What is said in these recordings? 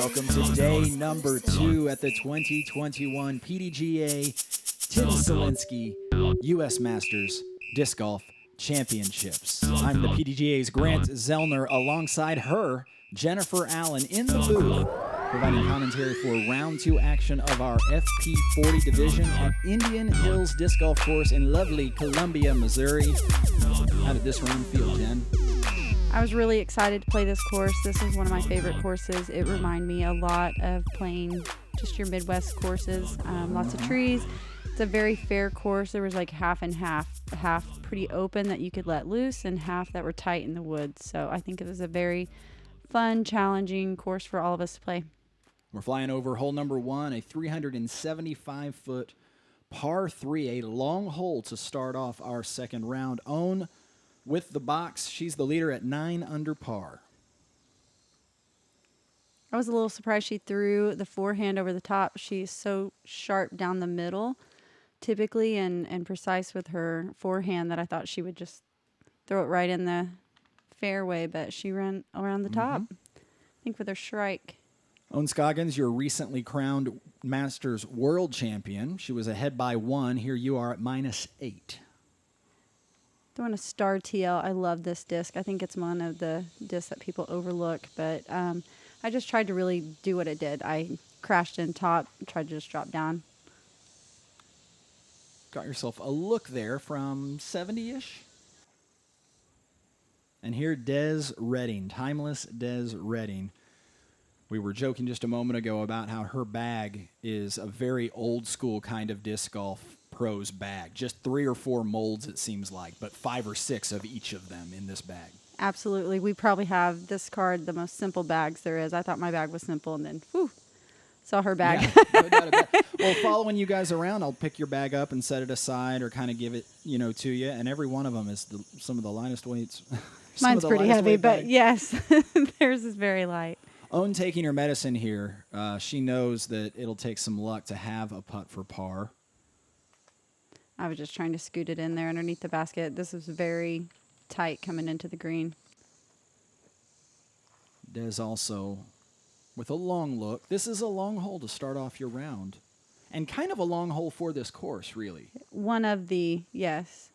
Welcome to day number 2 at the 2021 PDGA Selinske U.S. Masters Disc Golf Championships. I'm the PDGA's Grant Zellner. Alongside her, Jennifer Allen in the booth, providing commentary for round 2 action of our FP40 division at Indian Hills Disc Golf Course in lovely Columbia, Missouri. How did this round feel, Jen? I was really excited to play this course. This is one of my favorite courses. It reminded me a lot of playing just your Midwest courses. Lots of trees. It's a very fair course. There was like half and half. Half pretty open that you could let loose and half that were tight in the woods. So I think it was a very fun, challenging course for all of us to play. We're flying over hole number 1, a 375-foot par 3, a long hole to start off our second round. Own with the box. She's the leader at 9 under par. I was a little surprised she threw the forehand over the top. She's so sharp down the middle typically and precise with her forehand that I thought she would just throw it right in the fairway, but she ran around the top. I think with her strike. Own Scoggins, your recently crowned Masters World Champion. She was ahead by 1. Here you are at -8. Throwing a star TL. I love this disc. I think it's one of the discs that people overlook, but I just tried to really do what it did. I crashed in top, tried to just drop down. Got yourself a look there from 70-ish. And here, Des Redding, timeless Des Redding. We were joking just a moment ago about how her bag is a very old school kind of disc golf pros bag. Just 3 or 4 molds, it seems like, but 5 or 6 of each of them in this bag. Absolutely. We probably have this card the most simple bags there is. I thought my bag was simple, and then, whew, saw her bag. Yeah, no doubt about it. Well, following you guys around, I'll pick your bag up and set it aside or kind of give it, to you, and every one of them is some of the lightest weights. Mine's pretty heavy, but yes, theirs is very light. Own taking her medicine here. She knows that it'll take some luck to have a putt for par. I was just trying to scoot it in there underneath the basket. This was very tight coming into the green. Des also with a long look. This is a long hole to start off your round. And kind of a long hole for this course, really. One of the, yes.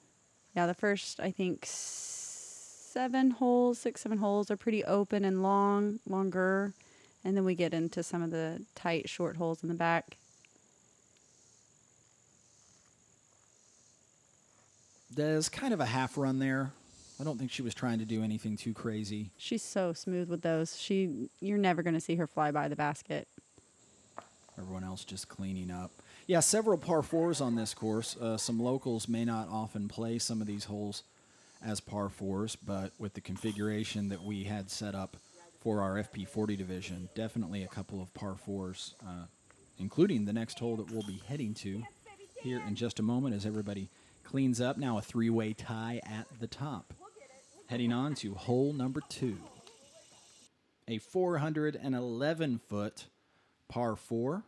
Yeah, the first, I think, 7 holes, 6, 7 holes are pretty open and longer. And then we get into some of the tight, short holes in the back. Des, kind of a half run there. I don't think she was trying to do anything too crazy. She's so smooth with those. You're never going to see her fly by the basket. Everyone else just cleaning up. Yeah, several par 4s on this course. Some locals may not often play some of these holes as par 4s, but with the configuration that we had set up for our FP40 division, definitely a couple of par 4s, including the next hole that we'll be heading to here in just a moment as everybody cleans up. Now a 3-way tie at the top. Heading on to hole number 2. A 411-foot par 4.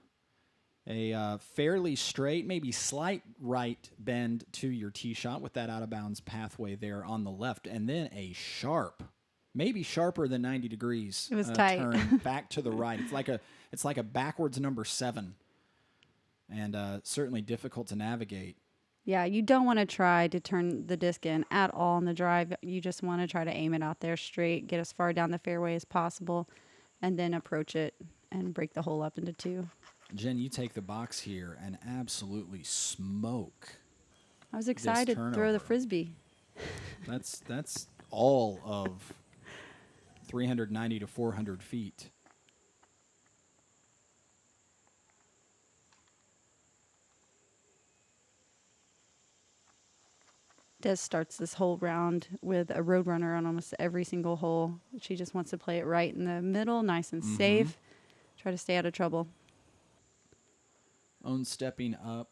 A fairly straight, maybe slight right bend to your tee shot with that out-of-bounds pathway there on the left. And then a sharp, maybe sharper than 90 degrees it was tight. Turn back to the right. It's like a backwards number 7. And certainly difficult to navigate. Yeah, you don't want to try to turn the disc in at all on the drive. You just want to try to aim it out there straight, get as far down the fairway as possible, and then approach it and break the hole up into 2. Jen, you take the box here and absolutely smoke. I was excited to throw the Frisbee. That's all of 390 to 400 feet. Des starts this whole round with a roadrunner on almost every single hole. She just wants to play it right in the middle, nice and safe. Try to stay out of trouble. Own stepping up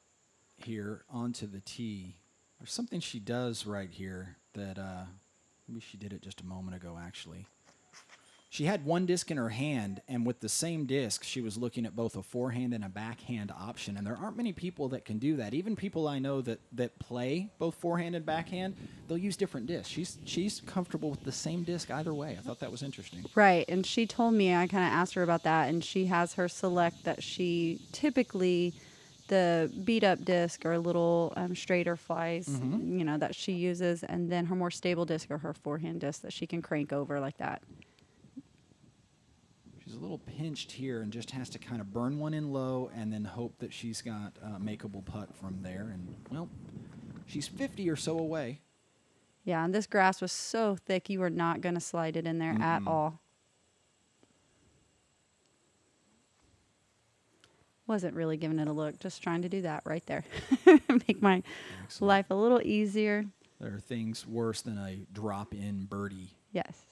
here onto the tee. There's something she does right here that maybe she did it just a moment ago, actually. She had one disc in her hand, and with the same disc, she was looking at both a forehand and a backhand option. And there aren't many people that can do that. Even people I know that play both forehand and backhand, they'll use different discs. She's comfortable with the same disc either way. I thought that was interesting. Right, and she told me, I kind of asked her about that, and she has her select that she typically, the beat up disc or little straighter flies, that she uses, and then her more stable disc or her forehand disc that she can crank over like that. She's a little pinched here and just has to kind of burn one in low and then hope that she's got a makeable putt from there. And, well, she's 50 or so away. Yeah, and this grass was so thick, you were not going to slide it in there at all. Wasn't really giving it a look, just trying to do that right there. Make my life a little easier. There are things worse than a drop-in birdie. Yes.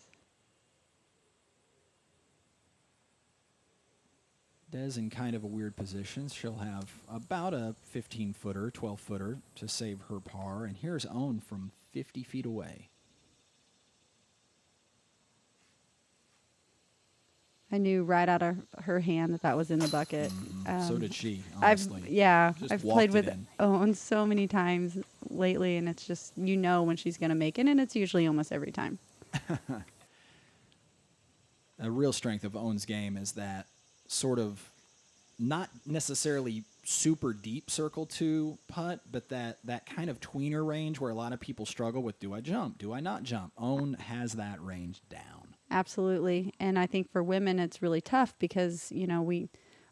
Des in kind of a weird position. She'll have about a 15-footer, 12-footer to save her par. And here's Owen from 50 feet away. I knew right out of her hand that was in the bucket. So did she, honestly. I've played with Owen so many times lately, and it's just, when she's going to make it, and it's usually almost every time. A real strength of Owen's game is that sort of not necessarily super deep circle two putt, but that kind of tweener range where a lot of people struggle with, do I jump? Do I not jump? Owen has that range down. Absolutely. And I think for women, it's really tough because, we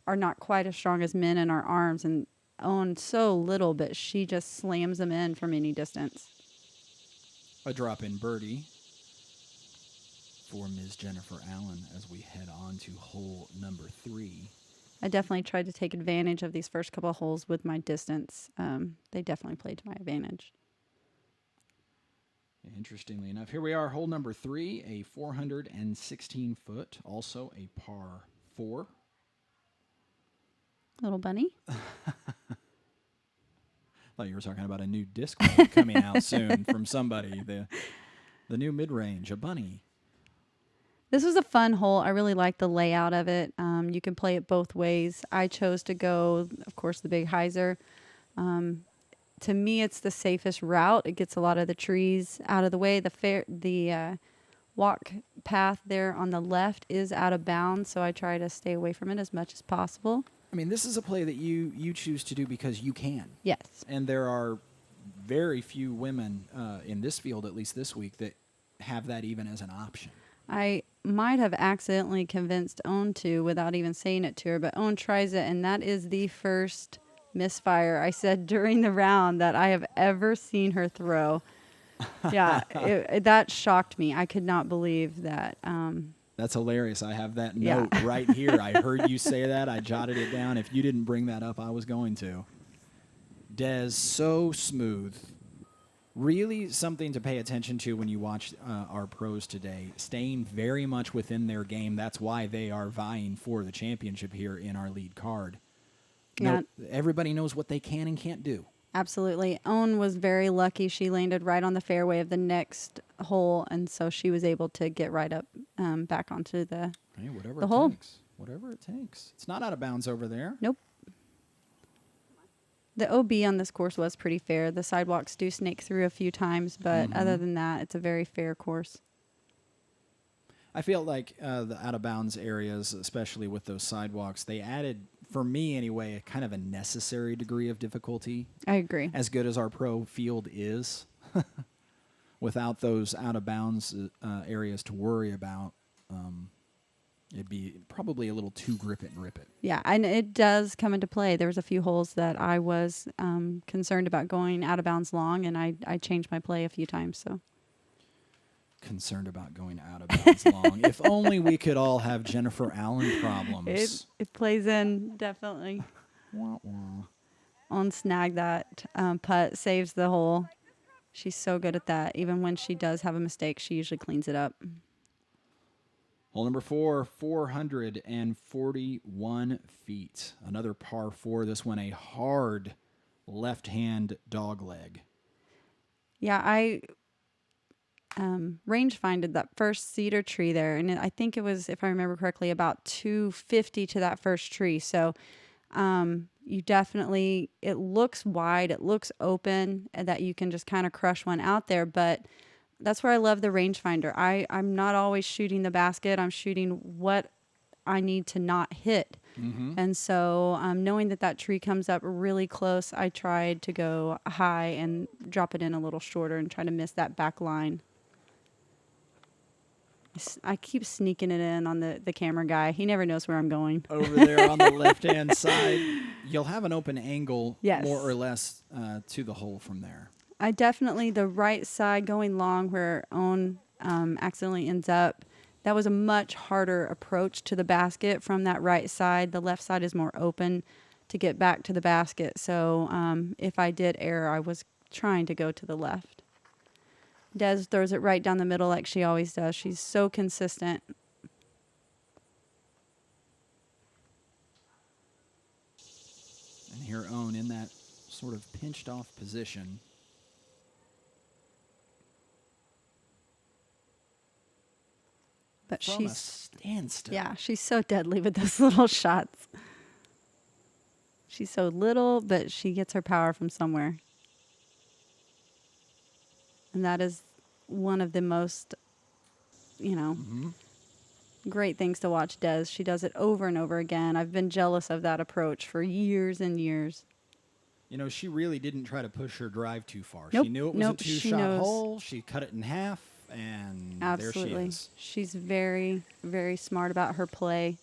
are not quite as strong as men in our arms and Owen so little, but she just slams them in from any distance. A drop-in birdie for Ms. Jennifer Allen as we head on to hole number 3. I definitely tried to take advantage of these first couple of holes with my distance. They definitely played to my advantage. Interestingly enough, here we are, hole number 3, a 416-foot, also a par 4. Little bunny. Thought you were talking about a new disc coming out soon from somebody. The new mid-range, a bunny. This was a fun hole. I really like the layout of it. You can play it both ways. I chose to go, of course, the big hyzer. To me, it's the safest route. It gets a lot of the trees out of the way. The walk path there on the left is out of bounds, so I try to stay away from it as much as possible. I mean, this is a play that you choose to do because you can. Yes. And there are very few women in this field, at least this week, that have that even as an option. I might have accidentally convinced Owen to without even saying it to her, but Owen tries it, and that is the first misfire I said during the round that I have ever seen her throw. Yeah, that shocked me. I could not believe that. That's hilarious. I have that note right here. I heard you say that. I jotted it down. If you didn't bring that up, I was going to. Des, so smooth. Really something to pay attention to when you watch our pros today. Staying very much within their game. That's why they are vying for the championship here in our lead card. Yeah. Everybody knows what they can and can't do. Absolutely. Owen was very lucky. She landed right on the fairway of the next hole, and so she was able to get right up back onto the hole. Whatever it takes. It's not out of bounds over there. Nope. The OB on this course was pretty fair. The sidewalks do snake through a few times, but other than that, it's a very fair course. I feel like the out-of-bounds areas, especially with those sidewalks, they added, for me anyway, a kind of a necessary degree of difficulty. I agree. As good as our pro field is, without those out-of-bounds areas to worry about, it'd be probably a little too grip it and rip it. Yeah, and it does come into play. There was a few holes that I was concerned about going out of bounds long, and I changed my play a few times. So concerned about going out of bounds long. If only we could all have Jennifer Allen problems. It plays in, definitely. Wah, wah. On snag that putt, saves the hole. She's so good at that. Even when she does have a mistake, she usually cleans it up. Hole number 4, 441 feet. Another par 4. This one a hard left-hand dog leg. Yeah, range-finded that first cedar tree there, and I think it was, if I remember correctly, about 250 to that first tree. So you definitely, it looks wide, it looks open, and that you can just kind of crush one out there. But that's where I love the rangefinder. I'm not always shooting the basket. I'm shooting what I need to not hit. Mm-hmm. And so knowing that that tree comes up really close, I tried to go high and drop it in a little shorter and try to miss that back line. I keep sneaking it in on the camera guy. He never knows where I'm going. Over there on the left-hand side, you'll have an open angle, Yes. more or less, to the hole from there. I definitely, the right side going long where Owen accidentally ends up, that was a much harder approach to the basket from that right side. The left side is more open to get back to the basket. So if I did err, I was trying to go to the left. Des throws it right down the middle like she always does. She's so consistent. And here Owen in that sort of pinched off position. But From a she's, standstill. yeah, she's so deadly with those little shots. She's so little, but she gets her power from somewhere. And that is one of the most, great things to watch Des. She does it over and over again. I've been jealous of that approach for years and years. You know, she really didn't try to push her drive too far. Nope, She knew it was nope, a she two-shot knows. hole. She cut it in half, and Absolutely. there she is. She's very, very smart about her play.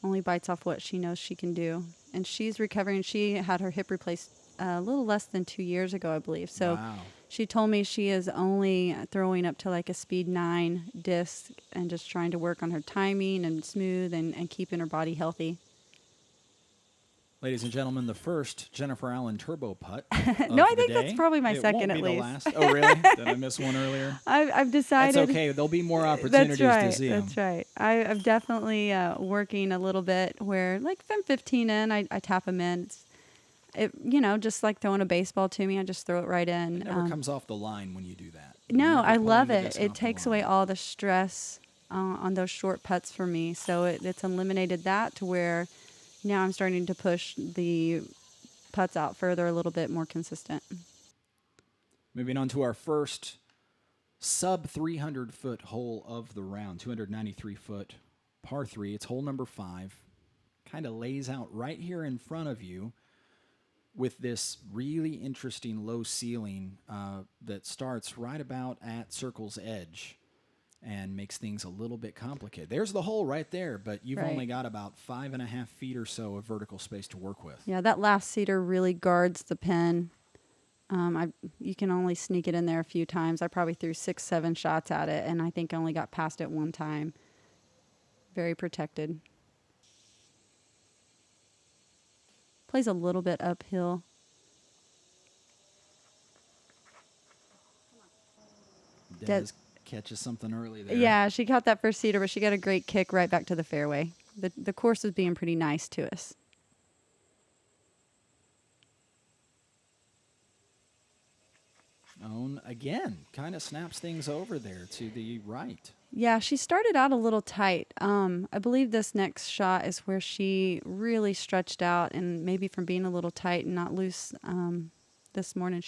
Only bites off what she knows she can do. And she's recovering. She had her hip replaced a little less than 2 years ago, I believe. So Wow. she told me she is only throwing up to like a speed 9 disc and just trying to work on her timing and smooth and keeping her body healthy. Ladies and gentlemen, the first Jennifer Allen turbo putt. No, of I the think that's day. probably my It second won't at be the least. last. Oh, really? Did I miss one earlier? I've decided. That's okay. There'll be more opportunities to see them. That's right. I'm definitely working a little bit where, like, if I'm 15 in, I tap them in. Just like throwing a baseball to me, I just throw it right in. It never comes off the line when you do that. No, Never I pulling love the it. disc It off the takes line. away all the stress on those short putts for me. So it's eliminated that to where now I'm starting to push the putts out further, a little bit more consistent. Moving on to our first sub 300-foot hole of the round, 293-foot par 3. It's hole number 5. Kind of lays out right here in front of you with this really interesting low ceiling that starts right about at circle's edge and makes things a little bit complicated. There's the hole right there, but you've Right. only got about 5.5 feet or so of vertical space to work with. Yeah, that last cedar really guards the pin. You can only sneak it in there a few times. I probably threw 6, 7 shots at it, and I think I only got past it one time. Very protected. Plays a little bit uphill. Des catches something early there. Yeah, she caught that first cedar, but she got a great kick right back to the fairway. The course is being pretty nice to us. Owen, again, kind of snaps things over there to the right. Yeah, she started out a little tight. I believe this next shot is where she really stretched out, and maybe from being a little tight and not loose this morning,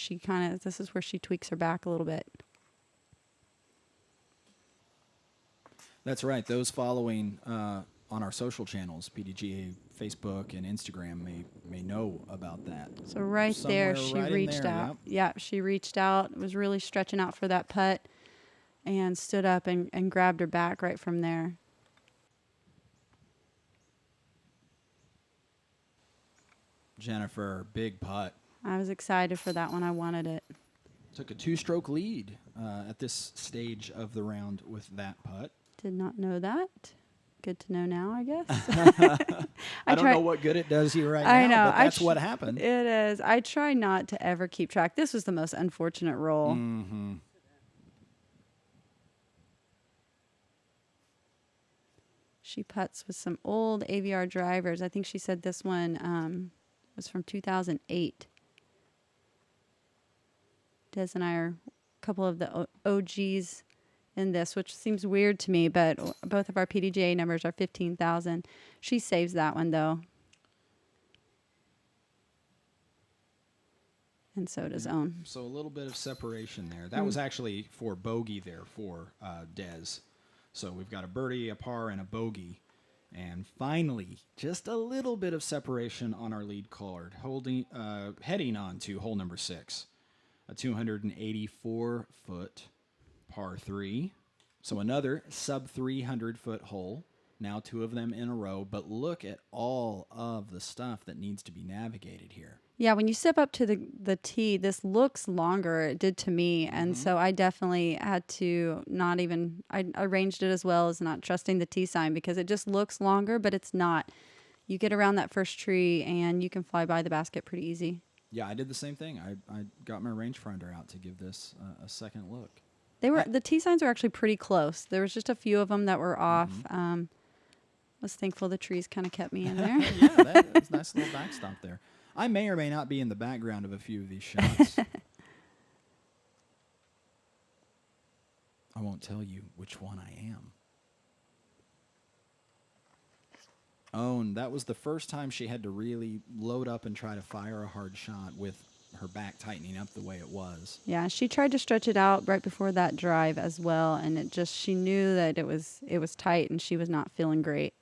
this is where she tweaks her back a little bit. That's right. Those following on our social channels, PDGA, Facebook, and Instagram, may know about that. So right there, she Somewhere right in reached there, out. yep. Yeah, she reached out, was really stretching out for that putt, and stood up and grabbed her back right from there. Jennifer, big putt. I was excited for that one. I wanted it. Took a 2-stroke lead at this stage of the round with that putt. Did not know that. Good to know now, I guess. I don't know what good it does you right I now, know. but that's what happened. It is. I try not to ever keep track. This was the most unfortunate roll. Mm-hmm. She putts with some old AVR drivers. I think she said this one was from 2008. Des and I are couple of the OGs in this, which seems weird to me, but both of our PDGA numbers are 15,000. She saves that one, though. And so does Own. So a little bit of separation there. That was actually for bogey there for Des. So we've got a birdie, a par, and a bogey. And finally, just a little bit of separation on our lead card, heading on to hole number 6, a 284-foot par 3. So another sub 300-foot hole. Now 2 of them in a row. But look at all of the stuff that needs to be navigated here. Yeah, when you step up to the tee, this looks longer. It did to me. And so I definitely had to not even, I arranged it as well as not trusting the tee sign because it just looks longer, but it's not. You get around that first tree and you can fly by the basket pretty easy. Yeah, I did the same thing. I got my rangefinder out to give this a second look. The tee signs were actually pretty close. There was just a few of them that were off. I was thankful the trees kind of kept me in there. Yeah, that's a nice little backstop there. I may or may not be in the background of a few of these shots. I won't tell you which one I am. Oh, and that was the first time she had to really load up and try to fire a hard shot with her back tightening up the way it was. Yeah, she tried to stretch it out right before that drive as well, and she knew that it was tight and she was not feeling great.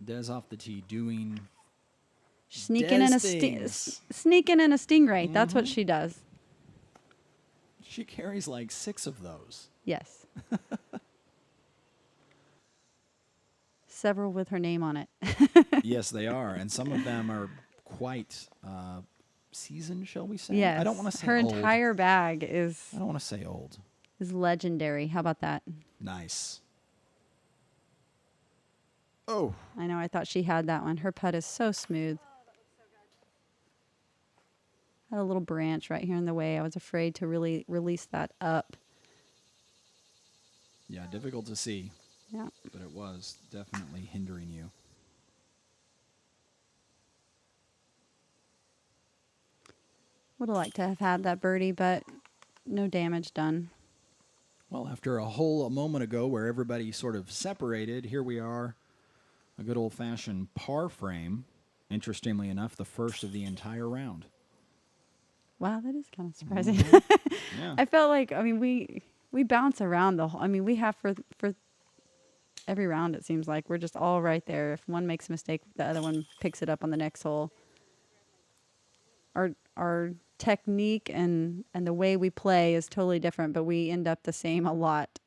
Des off the tee doing sneaking in a stingray. That's what she does. She carries like 6 of those. Yes. Several with her name on it. Yes, they are, and some of them are quite seasoned, shall we say? Yes. I don't want to say her old. entire bag is. I don't want to say old. Is legendary. How about that? Nice. Oh. I know. I thought she had that one. Her putt is so smooth. Had a little branch right here in the way. I was afraid to really release that up. Yeah, difficult to see. Yeah. But it was definitely hindering you. Would have liked to have had that birdie, but no damage done. Well, after a hole a moment ago where everybody sort of separated, here we are. A good old-fashioned par frame. Interestingly enough, the first of the entire round. Wow, that is kind of surprising. Yeah. I felt like, we bounce around the whole, we have for every round, it seems like. We're just all right there. If one makes a mistake, the other one picks it up on the next hole. Our technique and the way we play is totally different, but we end up the same a lot.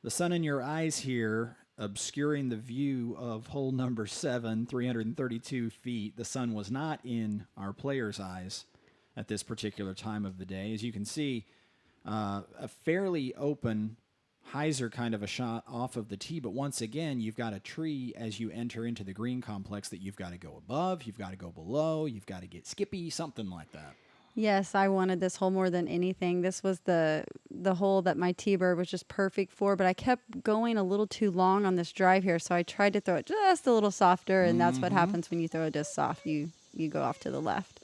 The sun in your eyes here, obscuring the view of hole number 7, 332 feet. The sun was not in our players' eyes at this particular time of the day. As you can see, a fairly open hyzer kind of a shot off of the tee, but once again, you've got a tree as you enter into the green complex that you've got to go above, you've got to go below, you've got to get skippy, something like that. Yes, I wanted this hole more than anything. This was the hole that my T-bird was just perfect for, but I kept going a little too long on this drive here, so I tried to throw it just a little softer, and that's what happens when you throw it just soft. You go off to the left.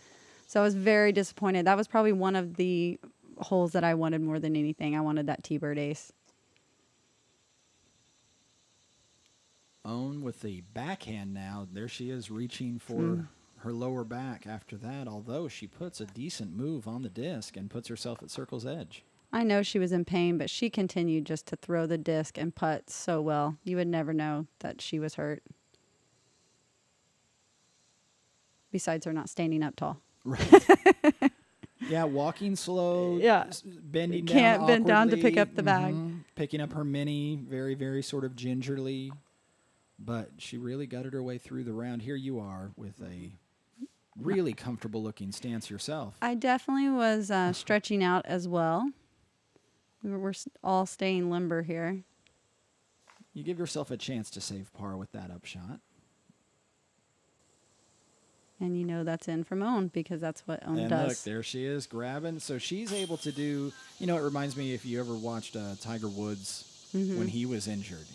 So I was very disappointed. That was probably one of the holes that I wanted more than anything. I wanted that T-bird ace. Own with the backhand now. There she is reaching for her lower back after that, although she puts a decent move on the disc and puts herself at circle's edge. I know she was in pain, but she continued just to throw the disc and putt so well. You would never know that she was hurt. Besides her not standing up tall. Right. Yeah, walking slow. Yeah. Bending down Can't bend down to awkwardly, pick up the bag. Picking up her mini very, very sort of gingerly. But she really gutted her way through the round. Here you are with a really comfortable looking stance yourself. I definitely was stretching out as well. We're all staying limber here. You give yourself a chance to save par with that upshot. And you know that's in from Own because that's what Own And does. look, there she is grabbing. So she's able to do, it reminds me if you ever watched Tiger Woods when he was injured.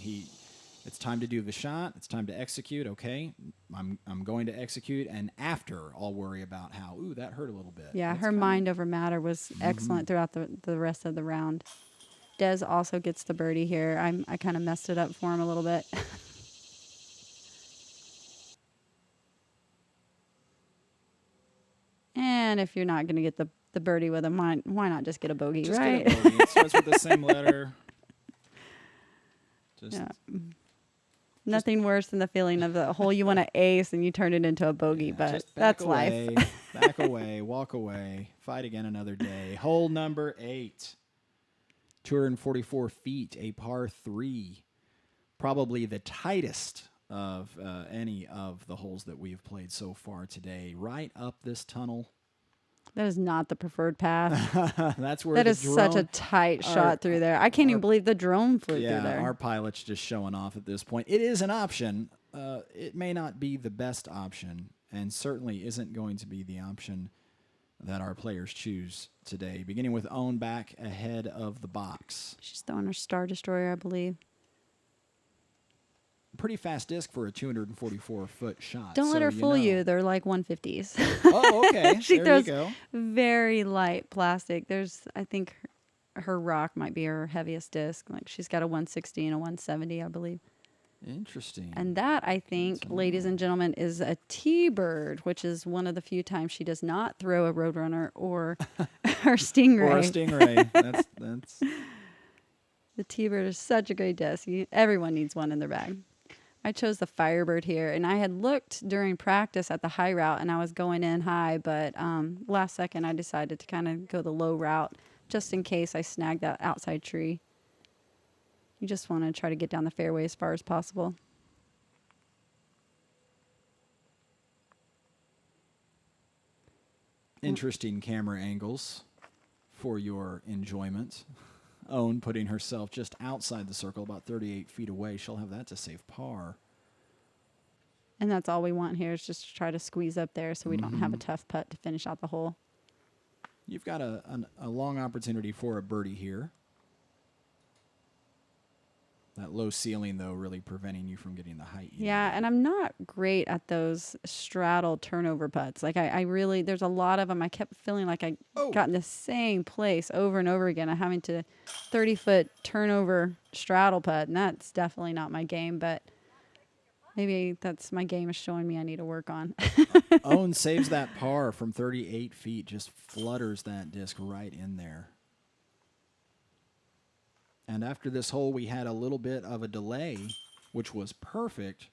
It's time to do the shot. It's time to execute. Okay, I'm going to execute, and after I'll worry about how, ooh, that hurt a little bit. Yeah, That's her kinda- mind over matter was excellent throughout the rest of the round. Des also gets the birdie here. I kind of messed it up for him a little bit. And if you're not going to get the birdie with him, why not just get a bogey, Just right? get a bogey. It starts with the same letter. Just Yeah. Nothing worse than the feeling of the hole you want to ace and you turn it into a bogey, yeah, but just back that's away, life. back away, walk away, fight again another day. Hole number 8. 244 feet, a par 3. Probably the tightest of any of the holes that we have played so far today. Right up this tunnel. That is not the preferred path. That's where That the is such a drone- tight our- shot through there. I can't even believe the drone flew through Yeah, there. our pilot's just showing off at this point. It is an option. It may not be the best option, and certainly isn't going to be the option that our players choose today. Beginning with Owen back ahead of the box. She's throwing her Star Destroyer, I believe. Pretty fast disc for a 244-foot shot. Don't let so her fool know. you. They're like 150s. Oh, okay. She there throws you go. very light plastic. I think her rock might be her heaviest disc. Like she's got a 160 and a 170, I believe. Interesting. And that, I think, ladies and gentlemen, is a T-bird, which is one of the few times she does not throw a Roadrunner or her Stingray. Or a Stingray. That's The T-bird is such a great disc. Everyone needs one in their bag. I chose the Firebird here, and I had looked during practice at the high route, and I was going in high, but last second I decided to kind of go the low route just in case I snagged that outside tree. You just want to try to get down the fairway as far as possible. interesting camera angles for your enjoyment. Owen putting herself just outside the circle, about 38 feet away. She'll have that to save par. And that's all we want here is just to try to squeeze up there so we don't have a tough putt to finish out the hole. You've got a long opportunity for a birdie here. That low ceiling, though, really preventing you from getting the height. Yeah, and I'm not great at those straddle turnover putts. Like, I really, there's a lot of them. I kept feeling like I got in the same place over and over again. I'm having to 30-foot turnover straddle putt, and that's definitely not my game, but maybe that's my game is showing me I need to work on. Owen saves that par from 38 feet, just flutters that disc right in there. And after this hole, we had a little bit of a delay, which was perfect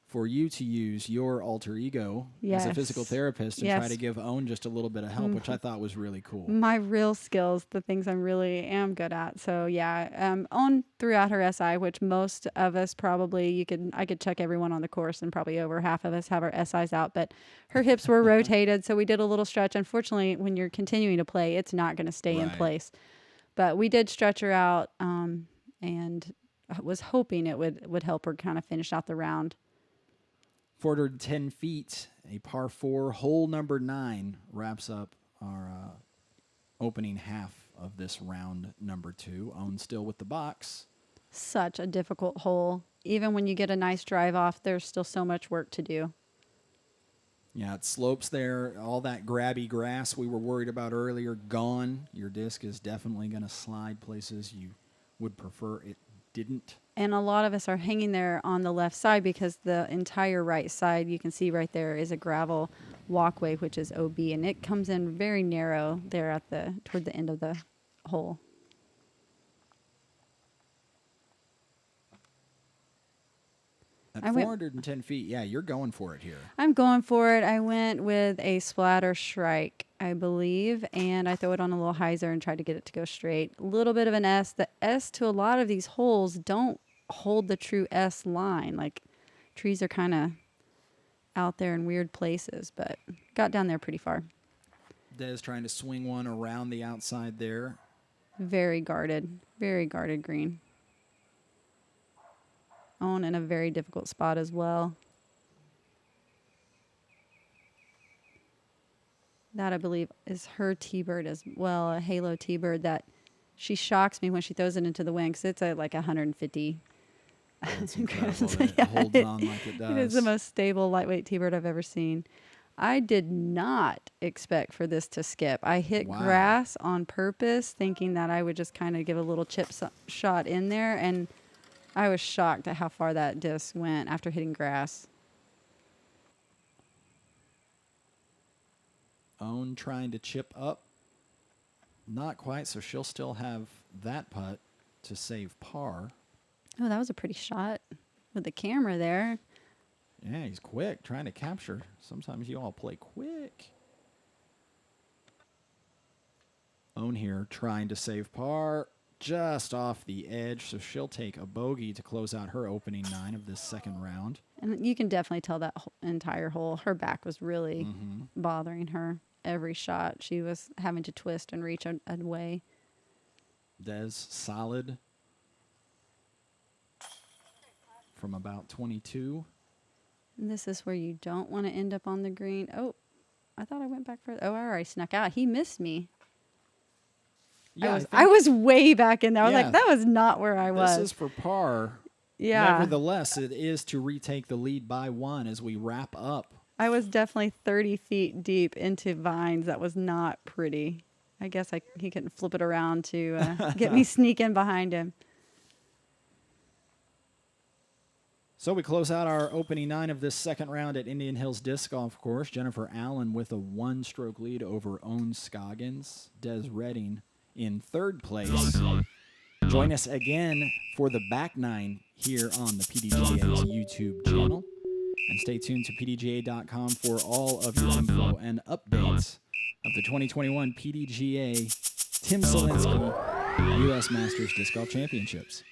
for you to use your alter ego as a physical therapist and try to give Owen just a little bit of help, which I thought was really cool. My real skills, the things I really am good at. So yeah, Owen threw out her SI, which most of us probably, I could check everyone on the course and probably over half of us have our SIs out, but her hips were rotated. So we did a little stretch. Unfortunately, when you're continuing to play, it's not going to stay in place. But we did stretch her out and was hoping it would help her kind of finish out the round. 410 feet, a par 4, hole number 9 wraps up our opening half of this round number 2. Owen still with the box. Such a difficult hole. Even when you get a nice drive off, there's still so much work to do. Yeah, it slopes there. All that grabby grass we were worried about earlier, gone. Your disc is definitely going to slide places you would prefer it didn't. And a lot of us are hanging there on the left side because the entire right side, you can see right there, is a gravel walkway, which is OB. And it comes in very narrow there at toward the end of the hole. At 410 feet, yeah, you're going for it here. I'm going for it. I went with a splatter shrike, I believe, and I throw it on a little hyzer and try to get it to go straight. A little bit of an S. The S to a lot of these holes don't hold the true S line. Like, trees are kind of out there in weird places, but got down there pretty far. Des trying to swing one around the outside there. Very guarded green. Owen in a very difficult spot as well. That, I believe, is her T-bird as well, a Halo T-bird that she shocks me when she throws it into the wind because it's like 150 That's incredible that it holds on like it does. It is the most stable lightweight T-bird I've ever seen. I did not expect for this to skip. I hit grass on purpose, thinking that I would just kind of give a little chip shot in there, and I was shocked at how far that disc went after hitting grass. Own trying to chip up. Not quite, so she'll still have that putt to save par. Oh, that was a pretty shot with the camera there. Yeah, he's quick, trying to capture. Sometimes you all play quick. Own here, trying to save par, just off the edge, so she'll take a bogey to close out her opening 9 of this second round. And you can definitely tell that entire hole, her back was really bothering her. Every shot, she was having to twist and reach away. Des, solid from about 22. And this is where you don't want to end up on the green. Oh, I thought I went back further. Oh, I already snuck out. He missed me. Yeah, I was way back in there. I was Yeah. like, that was not where I was. This is for par. Yeah. Nevertheless, it is to retake the lead by 1 as we wrap up. I was definitely 30 feet deep into vines. That was not pretty. I guess he couldn't flip it around to get me sneaking behind him. So we close out our opening 9 of this second round at Indian Hills Disc Golf Course. Jennifer Allen with a 1-stroke lead over Own Scoggins. Des Redding in 3rd place. Join us again for the back 9 here on the PDGA's YouTube channel. And stay tuned to PDGA.com for all of your info and updates of the 2021 PDGA Tim Selinske U.S. Masters Disc Golf Championships.